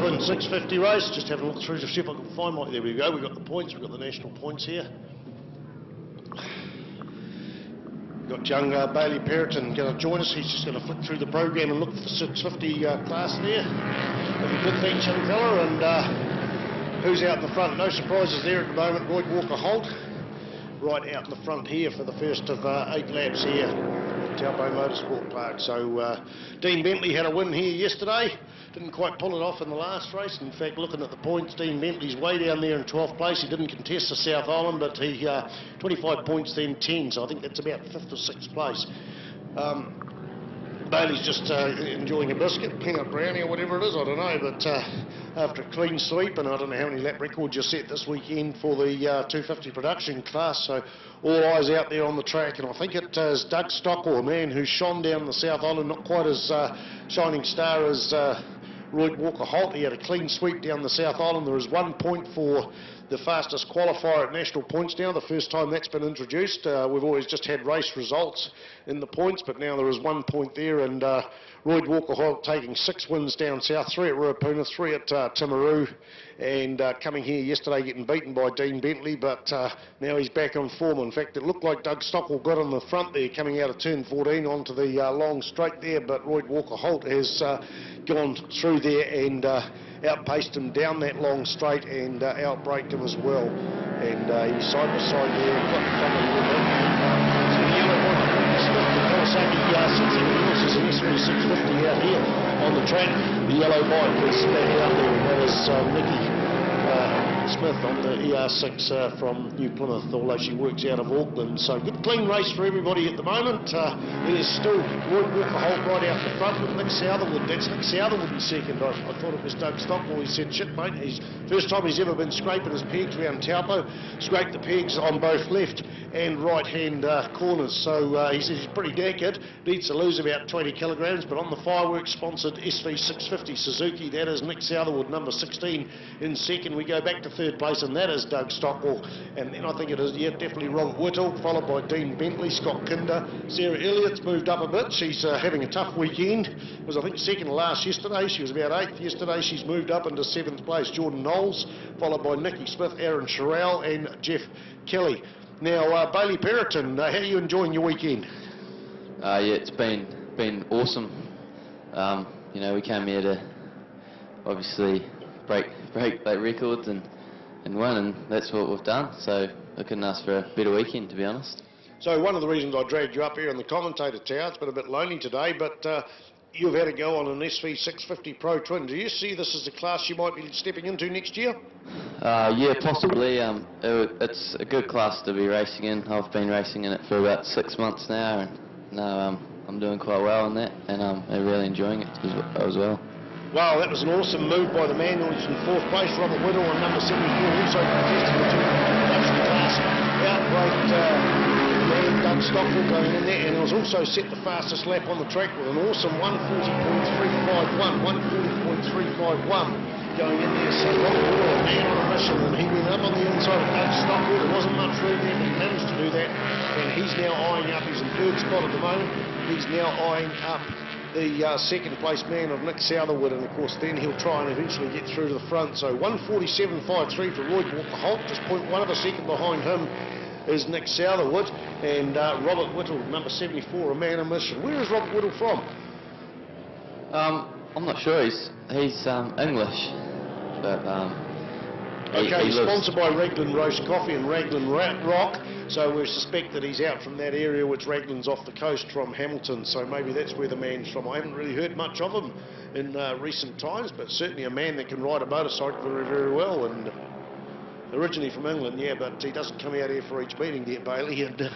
Twin 650 race. Just having a look through to see if I can find there we go. We've got the points, we've got the national points here. We've got young Bailey Perriton going to join us. He's just going to flick through the program and look for the 650 class there. Looking good, thanks, young fella. And who's out in the front? No surprises there at the moment. Royd Walker Holt, right out in the front here for the first of 8 laps here at Taupo Motorsport Park. So Dean Bentley had a win here yesterday. Didn't quite pull it off in the last race. In fact, looking at the points, Dean Bentley's way down there in 12th place. He didn't contest the South Island, but he 25 points, then 10, so I think that's about 5th or 6th place. Bailey's just enjoying a biscuit, peanut brownie or whatever it is, I don't know, but after a clean sweep, and I don't know how many lap records you set this weekend for the 250 production class, so all eyes out there on the track, and I think it is Doug Stockwell, a man who shone down the South Island, not quite as shining star as Royd Walker Holt. He had a clean sweep down the South Island. There is 1 point for the fastest qualifier at national points now, the first time that's been introduced. We've always just had race results in the points, but now there is 1 point there, and Royd Walker Holt taking 6 wins down south, 3 at Ruapuna, 3 at Timaru, and coming here yesterday getting beaten by Dean Bentley, but now he's back on form. In fact, it looked like Doug Stockwell got on the front there coming out of turn 14 onto the long straight there, but Royd Walker Holt has gone through there and outpaced him down that long straight and outbraked him as well. And he's side by side there, got the front of the wheel. So the yellow one, Smith, the Kawasaki 650 is an SV650 out here on the track. The yellow bike is back out there, and that is Nikki Smith on the ER6 from New Plymouth, although she works out of Auckland. So good clean race for everybody at the moment. It is still Royd Walker Holt right out the front with Nick Southerwood. That's Nick Southerwood in second. I thought it was Doug Stockwell. He said, shit mate, he's first time he's ever been scraping his pegs around Taupo. Scraped the pegs on both left and right hand corners. So he says he's pretty knackered, needs to lose about 20 kilograms, but on the fireworks sponsored SV650 Suzuki, that is Nick Southerwood, number 16 in second. We go back to third place, and that is Doug Stockwell. And then I think it is, yeah, definitely Robert Whittle, followed by Dean Bentley, Scott Kinder. Sarah Elliott's moved up a bit. She's having a tough weekend. Was, I think, second last yesterday. She was about 8th yesterday. She's moved up into 7th place. Jordan Knowles, followed by Nikki Smith, Aaron Sherrell, and Jeff Kelly. Now, Bailey Perriton, how are you enjoying your weekend? Yeah, it's been awesome. You know, we came here to obviously break records and win, and that's what we've done. So I couldn't ask for a better weekend, to be honest. So one of the reasons I dragged you up here in the commentator tower, it's been a bit lonely today, but you've had a go on an SV650 Pro Twin. Do you see this as a class you might be stepping into next year? Yeah, possibly. It's a good class to be racing in. I've been racing in it for about 6 months now, and no, I'm doing quite well in that, and I'm really enjoying it as well. Wow, that was an awesome move by the man who was in 4th place, Robert Whittle, on number 74, also contesting the 250 production class. Outbraked man Doug Stockwell going in there, and it was also set the fastest lap on the track with an awesome 140.351, 140.351 going in there. So Robert Whittle, a man on a mission, and he went up on the inside of Doug Stockwell. There wasn't much room there, but he managed to do that, and he's now eyeing up, he's in 3rd spot at the moment, he's now eyeing up the 2nd place man of Nick Southerwood, and of course then he'll try and eventually get through to the front. So 147.53 for Royd Walker Holt, just 0.1 of a second behind him is Nick Southerwood, and Robert Whittle, number 74, a man of mission. Where is Robert Whittle from? I'm not sure. He's English, but okay, he's sponsored by Raglan Roast Coffee and Raglan Rock, so we suspect that he's out from that area, which Raglan's off the coast from Hamilton, so maybe that's where the man's from. I haven't really heard much of him in recent times, but certainly a man that can ride a motorcycle very, very well, and originally from England, yeah, but he doesn't come out here for each meeting there, Bailey, and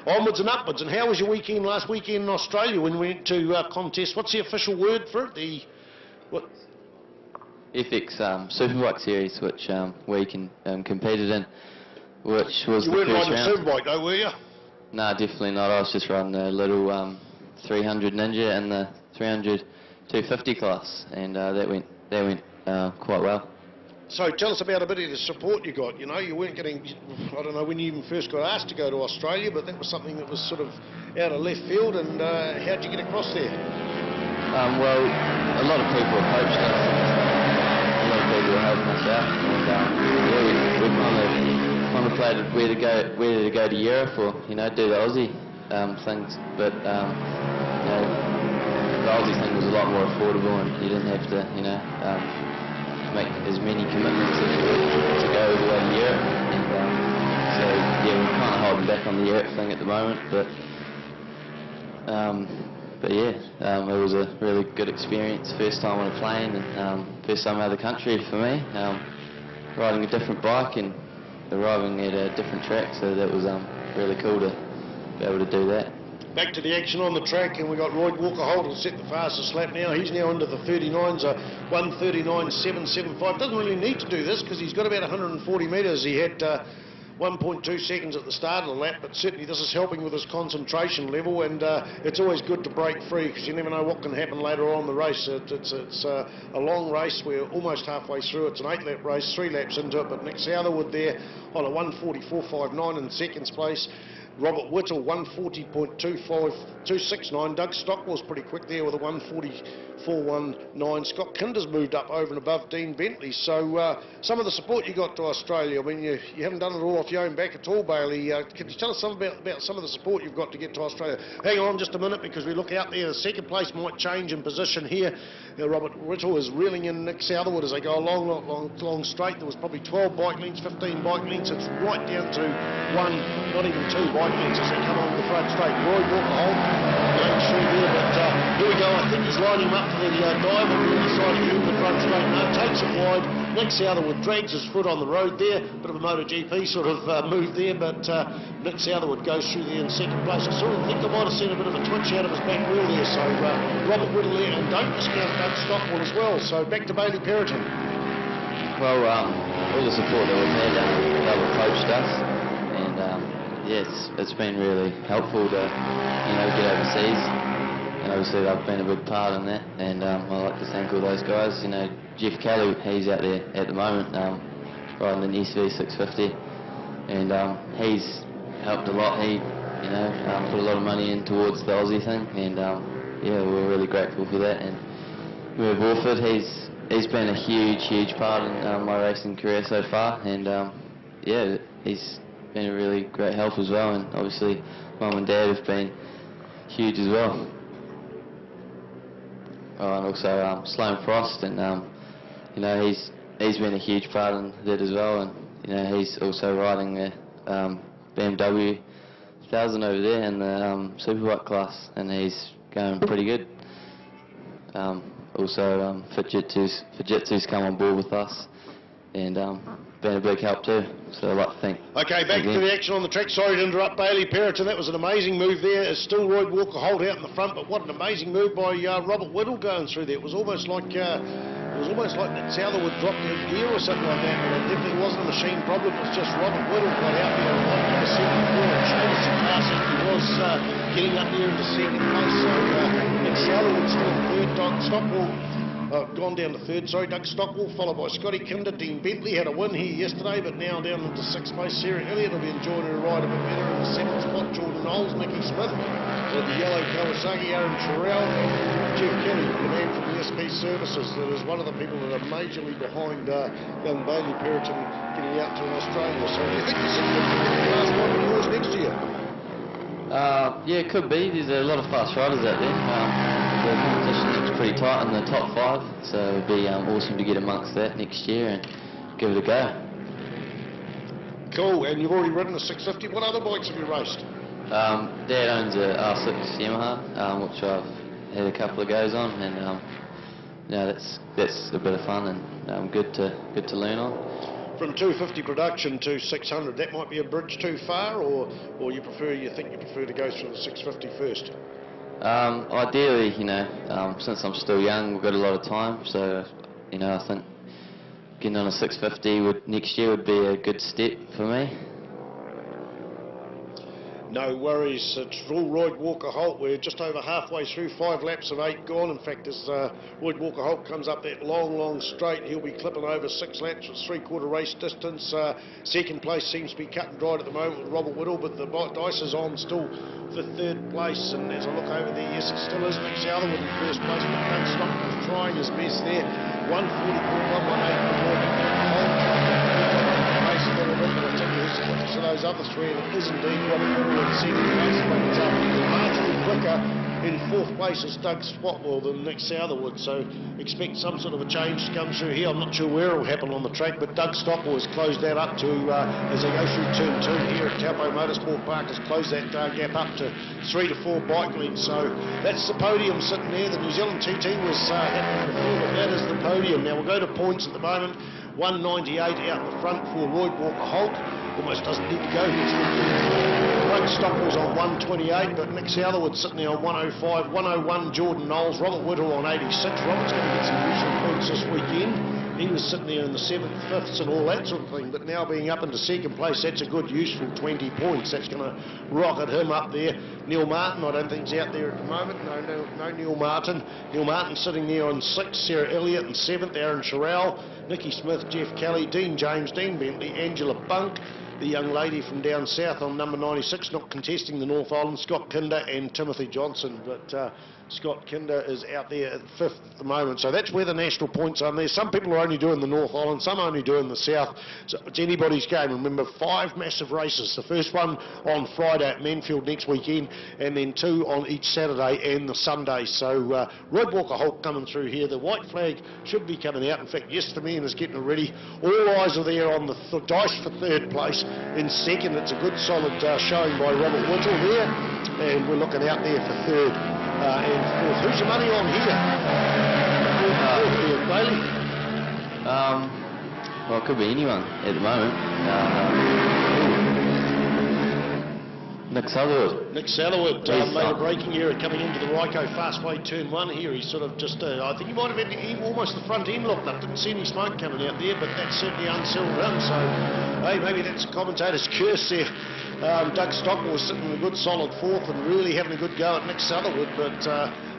onwards and upwards. And how was your weekend last weekend in Australia when we went to contest? What's the official word for it? The what? FX Superbike Series, which we competed in, which was you the weren't first riding round. Superbike though, were you? No, definitely not. I was just riding the little 300 Ninja and the 300 250 class, and that went quite well. So tell us about a bit of the support you got. You know, you weren't getting, I don't know when you even first got asked to go to Australia, but that was something that was sort of out of left field, and how'd you get across there? Well, a lot of people approached us. guys were helping us out, and yeah, we contemplated where to go to Europe or do the Aussie things, but the Aussie thing was a lot more affordable, and you didn't have to make as many commitments as you would to go all the way to Europe. And so yeah, we're kind of holding back on the Europe thing at the moment, but yeah, it was a really good experience. First time on a plane, and first time out of the country for me. Riding a different bike and arriving at a different track, so that was really cool to be able to do that. Back to the action on the track, and we got Roy Walker-Holt who's set the fastest lap now. He's now into the 39s, 1:39.775. Doesn't really need to do this because he's got about 140 metres. He had 1.2 seconds at the start of the lap, but certainly this is helping with his concentration level, and it's always good to break free because you never know what can happen later on in the race. It's a long race. We're almost halfway through. It's an 8-lap race, 3 laps into it, but Nick Southerwood there on a 1:44.59 in second place. Robert Whittle, 1:40.269. Doug Stockwell's pretty quick there with a 1:44.19. Scott Kinder's moved up over and above Dean Bentley. So some of the support you got to Australia, I mean, you haven't done it all off your own back at all, Bailey. Can you tell us something about some of the support you've got to get to Australia? Hang on just a minute, because we look out there. The second place might change in position here. Robert Whittle is reeling in Nick Southerwood as they go along long straight. There was probably 12 bike lengths, 15 bike lengths. It's right down to 1, not even 2 bike lengths as they come along the front straight. Roy Walker-Holt going through there, but here we go. I think he's lining him up for the dive on the other side of the front straight. No, takes it wide. Nick Southerwood drags his foot on the road there. Bit of a MotoGP sort of move there, but Nick Southerwood goes through there in second place. I sort of think I might have seen a bit of a twitch out of his back wheel there, so Robert Whittle there, and don't discount Doug Stockwell as well. So back to Bailey Perrotin. Well, all the support that we've had, they've coached us, and yeah, it's been really helpful to get overseas, and obviously they've been a big part in that, and I'd like to thank all those guys. Jeff Kelly, he's out there at the moment riding an SV650, and he's helped a lot. He put a lot of money in towards the Aussie thing, and yeah, we're really grateful for that. And with Warford, he's been a huge part in my racing career so far, and yeah, he's been a really great help as well, and obviously Mum and Dad have been huge as well. And also Sloane Frost, and he's been a huge part in that as well, and he's also riding a BMW 1000 over there in the Superbike class, and he's going pretty good. Also Fujitsu's come on board with us, and been a big help too, so I'd like to thank. Okay, back to the action on the track. Sorry to interrupt, Bailey Perrotin. That was an amazing move there. It's still Roy Walker-Holt out in the front, but what an amazing move by Robert Whittle going through there. It was almost like Nick Southerwood dropped in gear or something like that, but it definitely wasn't a machine problem. It was just Robert Whittle got out there and got second corner and showed us how fast he was getting up there into second place. So Nick Southerwood still in third. Doug Stockwell gone down to third, sorry, Doug Stockwell, followed by Scotty Kinder. Dean Bentley had a win here yesterday, but now down into sixth place. Sarah Elliott will be enjoying her ride a bit better in the seventh spot. Jordan Knowles, Nicky Smith, with the yellow Kawasaki, Aaron Terrell, Jeff Kelly, the man from the SP Services, that is one of the people that are majorly behind young Bailey Perrotin getting out to Australia. So do you think this is the last one of yours next year? Yeah, it could be. There's a lot of fast riders out there. The competition looks pretty tight in the top 5, so it'd be awesome to get amongst that next year and give it a go. Cool, and you've already ridden a 650. What other bikes have you raced? Dad owns a R6 Yamaha, which I've had a couple of goes on, and that's a bit of fun and good to learn on. From 250 production to 600, that might be a bridge too far, or you think you prefer to go through the 650 first? Ideally, since I'm still young, we've got a lot of time, so I think getting on a 650 next year would be a good step for me. No worries, it's all Roy Walker-Holt. We're just over halfway through, 5 laps of 8 gone. In fact, as Roy Walker-Holt comes up that long straight, he'll be clipping over 6 laps with 3/4 race distance. Second place seems to be cut and dried at the moment with Robert Whittle, but the dice is on still for third place. And as I look over there, yes, it still is Nick Southerwood in first place, but Doug Stockwell trying his best there. So those other three, and it is indeed Robert Woodall in second place, but it's marginally quicker in fourth place as Doug Spotwell than Nick Southerwood, so expect some sort of a change to come through here. I'm not sure where it will happen on the track, but Doug Stockwell has closed that up to, as they go through turn 2 here at Taupo Motorsport Park, has closed that gap up to 3 to 4 bike lengths, so that's the podium sitting there. The New Zealand TT was happening before, but that is the podium. Now we'll go to points at the moment. 198 out the front for Roy Walker Holt. Almost doesn't need to go. Doug Stockwell's on 128, but Nick Southerwood sitting there on 105. 101 Jordan Knowles. Robert Whittle on 86. Robert's going to get some useful points this weekend. He was sitting there in the 7th, 5th and all that sort of thing, but now being up into second place, that's a good useful 20 points. That's going to rocket him up there. Neil Martin, I don't think he's out there at the moment. No Neil Martin. Neil Martin sitting there on 6th, Sarah Elliott in 7th, Aaron Sherrell, Nicky Smith, Jeff Kelly, Dean James, Dean Bentley, Angela Bunk, the young lady from down south on number 96, not contesting the North Island, Scott Kinder and Timothy Johnson, but Scott Kinder is out there at 5th at the moment. So that's where the national points are there. Some people are only doing the North Island, some only doing the South. So it's anybody's game. Remember, 5 massive races. The first one on Friday at Manfield next weekend, and then 2 on each Saturday and the Sunday. So Roy Walker Holt coming through here. The white flag should be coming out. In fact, yes, the man is getting it ready. All eyes are there on the dice for 3rd place. In 2nd, it's a good solid showing by Robert Whittle there, and we're looking out there for 3rd. And 4th. Who's your money on here? Bailey? Well, it could be anyone at the moment. Nick Southerwood. Nick Southerwood made a braking error coming into the Ryco Fastway turn 1 here. He sort of just, I think he might have had almost the front end locked up. Didn't see any smoke coming out there, but that certainly unsettled him. So, hey, maybe that's a commentator's curse there. Doug Stockwell was sitting in a good solid 4th and really having a good go at Nick Southerwood, but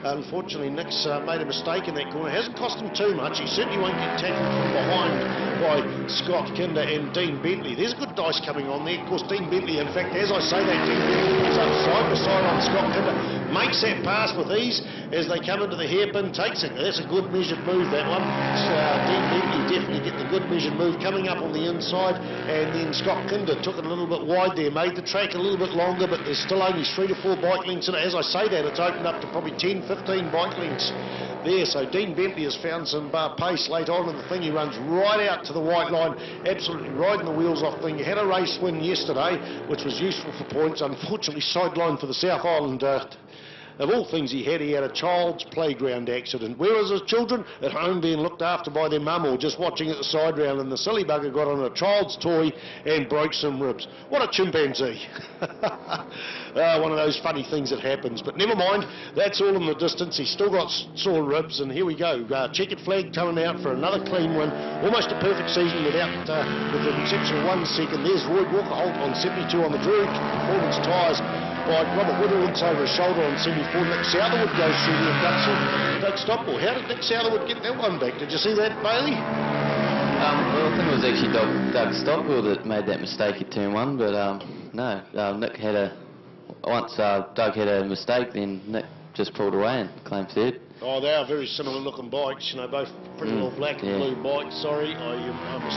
unfortunately Nick's made a mistake in that corner. It hasn't cost him too much. He certainly won't get tackled from behind by Scott Kinder and Dean Bentley. There's a good dice coming on there. Of course, Dean Bentley, in fact, as I say that, Dean Bentley is up side by side on Scott Kinder, makes that pass with ease as they come into the hairpin, takes it. That's a good measured move, that one. Dean Bentley definitely getting a good measured move coming up on the inside, and then Scott Kinder took it a little bit wide there, made the track a little bit longer, but there's still only 3 to 4 bike lengths in it. As I say that, it's opened up to probably 10, 15 bike lengths there. So Dean Bentley has found some pace late on in the thing. He runs right out to the white line, absolutely riding the wheels off the thing. He had a race win yesterday, which was useful for points. Unfortunately, sidelined for the South Island. Of all things he had a child's playground accident. Where was his children? At home being looked after by their mum or just watching at the side round, and the silly bugger got on a child's toy and broke some ribs. What a chimpanzee. One of those funny things that happens. But never mind, that's all in the distance. He's still got sore ribs, and here we go. Checkered flag coming out for another clean win. Almost a perfect season with the exception of 1 second. There's Roy Walker Holt on 72 on the Drury Performance tyres. By Robert Whittle looks over his shoulder on 74. Nick Southerwood goes through the induction. Doug Stockwell. How did Nick Southerwood get that one back? Did you see that, Bailey? Well, I think it was actually Doug Stockwell that made that mistake at turn 1, but no, Nick had once Doug had a mistake, then Nick just pulled away and claimed 3rd. Oh, they are very similar looking bikes, you know, both pretty well black and blue bikes. Sorry, I